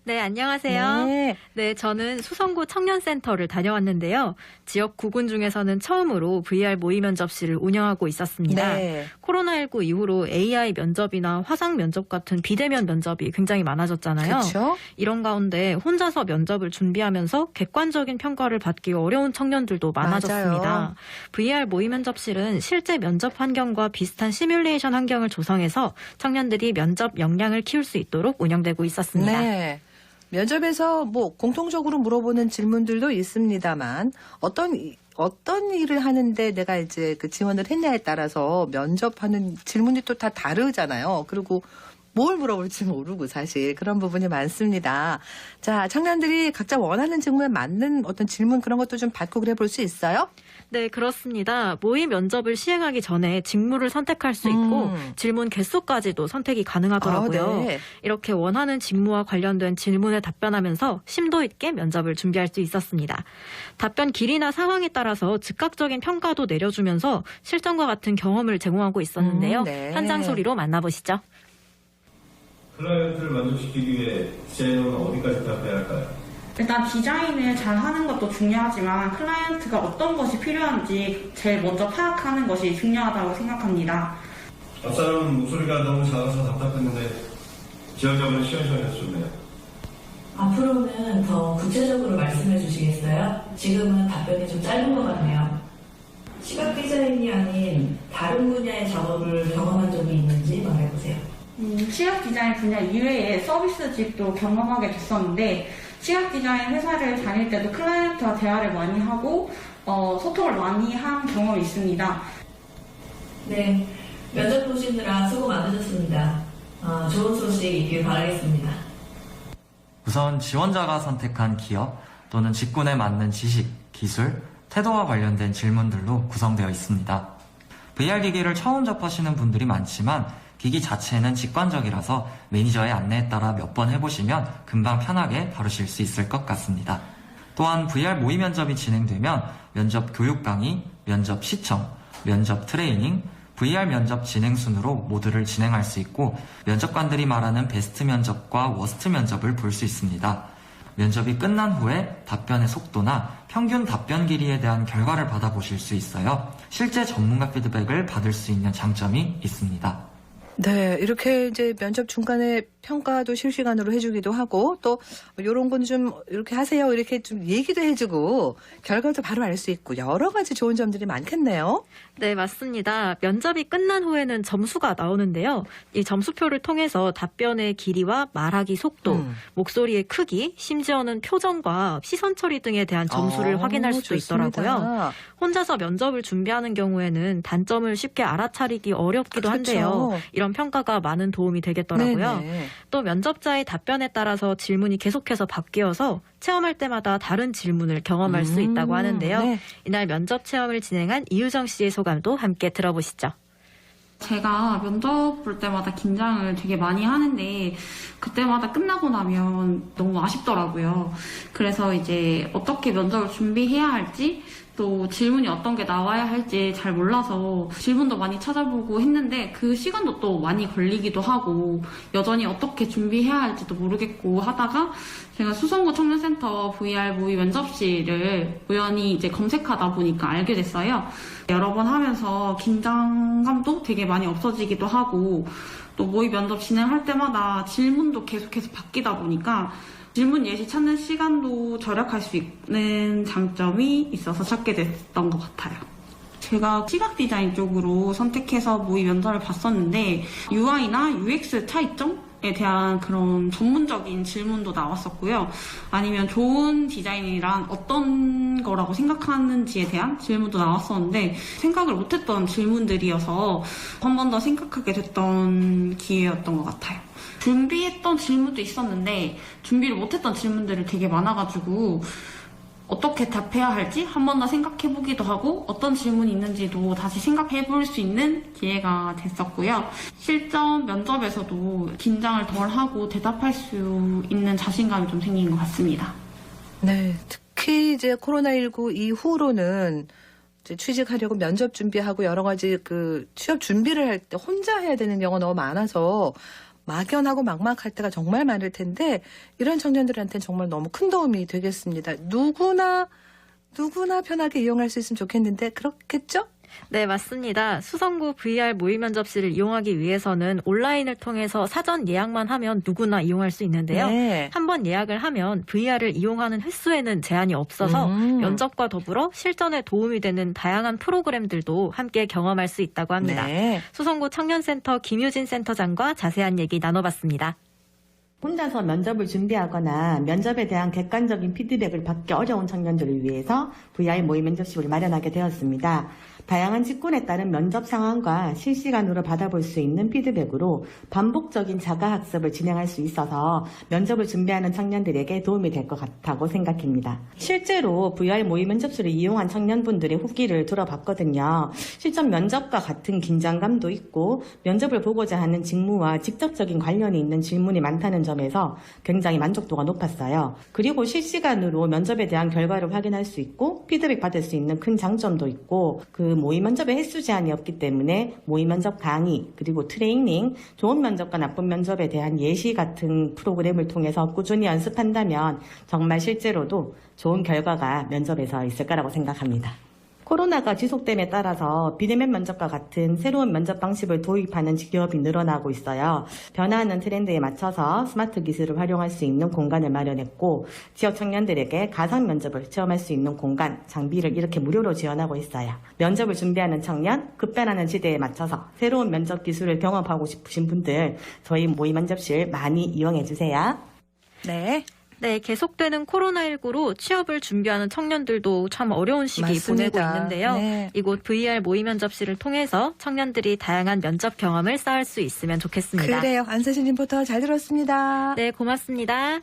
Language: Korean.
네, 안녕하세요. 네. 네, 저는 수성구 청년센터를 다녀왔는데요. 지역 구군 중에서는 처음으로 VR 모의 면접실을 운영하고 있었습니다. 네. 코로나19 이후로 AI 면접이나 화상 면접 같은 비대면 면접이 굉장히 많아졌잖아요. 그렇죠. 이런 가운데 혼자서 면접을 준비하면서 객관적인 평가를 받기 어려운 청년들도 많아졌습니다. 맞아요. VR 모의 면접실은 실제 면접 환경과 비슷한 시뮬레이션 환경을 조성해서 청년들이 면접 역량을 키울 수 있도록 운영되고 있었습니다. 네. 면접에서 뭐 공통적으로 물어보는 질문들도 있습니다만 어떤 일을 하는데 내가 이제 그 지원을 했냐에 따라서 면접하는 질문이 또 다 다르잖아요. 그리고 뭘 물어볼지 모르고 사실 그런 부분이 많습니다. 자, 청년들이 각자 원하는 질문에 맞는 어떤 질문 그런 것도 좀 받고 그래 볼 수 있어요? 네, 그렇습니다. 모의 면접을 시행하기 전에 직무를 선택할 수 있고 질문 개수까지도 선택이 가능하더라고요. 아, 네. 이렇게 원하는 직무와 관련된 질문에 답변하면서 심도 있게 면접을 준비할 수 있었습니다. 답변 길이나 상황에 따라서 즉각적인 평가도 내려주면서 실전과 같은 경험을 제공하고 있었는데요. 네. 현장 소리로 만나보시죠. 클라이언트를 만족시키기 위해 디자이너는 어디까지 답해야 할까요? 일단 디자인을 잘 하는 것도 중요하지만 클라이언트가 어떤 것이 필요한지 제일 먼저 파악하는 것이 중요하다고 생각합니다. 앞사람은 목소리가 너무 작아서 답답했는데 지원자분은 시원시원해서 좋네요. 앞으로는 더 구체적으로 말씀해 주시겠어요? 지금은 답변이 좀 짧은 것 같네요. 시각 디자인이 아닌 다른 분야의 작업을 경험한 적이 있는지 말해보세요. 시각 디자인 분야 이외에 서비스직도 경험하게 됐었는데 시각 디자인 회사를 다닐 때도 클라이언트와 대화를 많이 하고 소통을 많이 한 경험이 있습니다. 네, 면접 보시느라 수고 많으셨습니다. 좋은 소식 있길 바라겠습니다. 우선 지원자가 선택한 기업 또는 직군에 맞는 지식, 기술, 태도와 관련된 질문들로 구성되어 있습니다. VR 기기를 처음 접하시는 분들이 많지만 기기 자체는 직관적이라서 매니저의 안내에 따라 몇 번 해보시면 금방 편하게 다루실 수 있을 것 같습니다. 또한 VR 모의 면접이 진행되면 면접 교육 강의, 면접 시청, 면접 트레이닝, VR 면접 진행 순으로 모두를 진행할 수 있고 면접관들이 말하는 베스트 면접과 워스트 면접을 볼 수 있습니다. 면접이 끝난 후에 답변의 속도나 평균 답변 길이에 대한 결과를 받아보실 수 있어요. 실제 전문가 피드백을 받을 수 있는 장점이 있습니다. 네, 이렇게 이제 면접 중간에 평가도 실시간으로 해주기도 하고 또 이런 건 좀 이렇게 하세요 이렇게 좀 얘기도 해주고 결과도 바로 알 수 있고 여러 가지 좋은 점들이 많겠네요. 네, 맞습니다. 면접이 끝난 후에는 점수가 나오는데요. 이 점수표를 통해서 답변의 길이와 말하기 속도, 목소리의 크기, 심지어는 표정과 시선 처리 등에 대한 점수를 확인할 수도 좋습니다. 있더라고요. 혼자서 면접을 준비하는 경우에는 단점을 쉽게 알아차리기 어렵기도 한데요. 그렇죠. 이런 평가가 많은 도움이 되겠더라고요. 네네. 또 면접자의 답변에 따라서 질문이 계속해서 바뀌어서 체험할 때마다 다른 질문을 경험할 수 있다고 하는데요. 네. 이날 면접 체험을 진행한 이유정 씨의 소감도 함께 들어보시죠. 제가 면접 볼 때마다 긴장을 되게 많이 하는데 그때마다 끝나고 나면 너무 아쉽더라고요. 그래서 이제 어떻게 면접을 준비해야 할지 또 질문이 어떤 게 나와야 할지 잘 몰라서 질문도 많이 찾아보고 했는데 그 시간도 또 많이 걸리기도 하고 여전히 어떻게 준비해야 할지도 모르겠고 하다가 제가 수성구 청년센터 VR 모의 면접실을 우연히 이제 검색하다 보니까 알게 됐어요. 여러 번 하면서 긴장감도 되게 많이 없어지기도 하고 또 모의 면접 진행할 때마다 질문도 계속해서 바뀌다 보니까 질문 예시 찾는 시간도 절약할 수 있는 장점이 있어서 찾게 됐던 것 같아요. 제가 시각 디자인 쪽으로 선택해서 모의 면접을 봤었는데 UI나 UX 차이점에 대한 그런 전문적인 질문도 나왔었고요. 아니면 좋은 디자인이란 어떤 거라고 생각하는지에 대한 질문도 나왔었는데 생각을 못했던 질문들이어서 한 번 더 생각하게 됐던 기회였던 것 같아요. 준비했던 질문도 있었는데 준비를 못했던 질문들이 되게 많아가지고 어떻게 답해야 할지 한 번 더 생각해보기도 하고 어떤 질문이 있는지도 다시 생각해볼 수 있는 기회가 됐었고요. 실전 면접에서도 긴장을 덜하고 대답할 수 있는 자신감이 좀 생긴 것 같습니다. 네, 특히 이제 코로나19 이후로는 이제 취직하려고 면접 준비하고 여러 가지 그 취업 준비를 할 때 혼자 해야 되는 경우가 너무 많아서 막연하고 막막할 때가 정말 많을 텐데 이런 청년들한테는 정말 너무 큰 도움이 되겠습니다. 누구나 편하게 이용할 수 있으면 좋겠는데 그렇겠죠? 네, 맞습니다. 수성구 VR 모의 면접실을 이용하기 위해서는 온라인을 통해서 사전 예약만 하면 누구나 이용할 수 있는데요. 네. 한번 예약을 하면 VR을 이용하는 횟수에는 제한이 없어서 면접과 더불어 실전에 도움이 되는 다양한 프로그램들도 함께 경험할 수 있다고 합니다. 네. 수성구 청년센터 김유진 센터장과 자세한 얘기 나눠봤습니다. 혼자서 면접을 준비하거나 면접에 대한 객관적인 피드백을 받기 어려운 청년들을 위해서 VR 모의 면접실을 마련하게 되었습니다. 다양한 직군에 따른 면접 상황과 실시간으로 받아볼 수 있는 피드백으로 반복적인 자가학습을 진행할 수 있어서 면접을 준비하는 청년들에게 도움이 될 것 같다고 생각합니다. 실제로 VR 모의 면접실을 이용한 청년분들의 후기를 들어봤거든요. 실전 면접과 같은 긴장감도 있고 면접을 보고자 하는 직무와 직접적인 관련이 있는 질문이 많다는 점에서 굉장히 만족도가 높았어요. 그리고 실시간으로 면접에 대한 결과를 확인할 수 있고 피드백 받을 수 있는 큰 장점도 있고 그 모의 면접에 횟수 제한이 없기 때문에 모의 면접 강의 그리고 트레이닝, 좋은 면접과 나쁜 면접에 대한 예시 같은 프로그램을 통해서 꾸준히 연습한다면 정말 실제로도 좋은 결과가 면접에서 있을 거라고 생각합니다. 코로나가 지속됨에 따라서 비대면 면접과 같은 새로운 면접 방식을 도입하는 기업이 늘어나고 있어요. 변화하는 트렌드에 맞춰서 스마트 기술을 활용할 수 있는 공간을 마련했고 지역 청년들에게 가상 면접을 체험할 수 있는 공간, 장비를 이렇게 무료로 지원하고 있어요. 면접을 준비하는 청년, 급변하는 시대에 맞춰서 새로운 면접 기술을 경험하고 싶으신 분들 저희 모의 면접실 많이 이용해 주세요. 네. 네, 계속되는 코로나19로 취업을 준비하는 청년들도 참 어려운 시기 맞습니다. 보내고 있는데요. 네. 이곳 VR 모의 면접실을 통해서 청년들이 다양한 면접 경험을 쌓을 수 있으면 좋겠습니다. 그래요. 안세진 리포터 잘 들었습니다. 네, 고맙습니다.